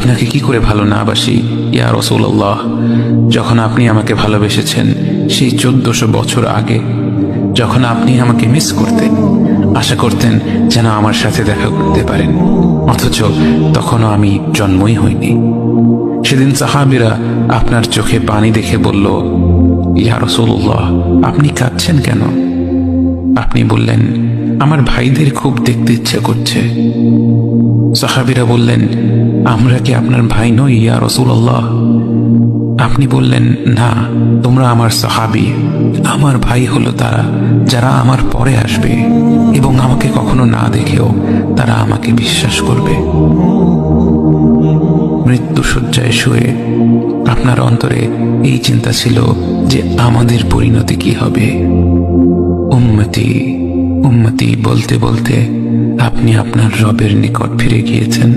আপনাকে কি করে ভালো না বাসি ইয়া রাসূলুল্লাহ। যখন আপনি আমাকে ভালোবেসেছেন সেই 1400 বছর আগে, যখন আপনি আমাকে মিস করতেন, আশা করতেন যেন আমার সাথে দেখা করতে পারেন, অথচ তখনও আমি জন্মই হইনি। সেদিন সাহাবীরা আপনার চোখে পানি দেখে বলল, ইয়া রাসূলুল্লাহ, আপনি কাঁদছেন কেন? আপনি বললেন, আমার ভাইদের খুব দেখতে ইচ্ছে করছে। সাহাবীরা বললেন, আমরা কি আপনার ভাই নই ইয়া রাসূলুল্লাহ? আপনি বললেন, না, তোমরা আমার সাহাবী। আমার ভাই হলো তারা যারা আমার পরে আসবে এবং আমাকে কখনো না দেখেও তারা আমাকে বিশ্বাস করবে। মৃত্যু শয্যায় শুয়ে আপনার অন্তরে এই চিন্তা ছিল যে আমাদের পরিণতি কি হবে। উম্মতি উম্মতি বলতে বলতে আপনি আপনার রবের নিকট ফিরে গিয়েছেন।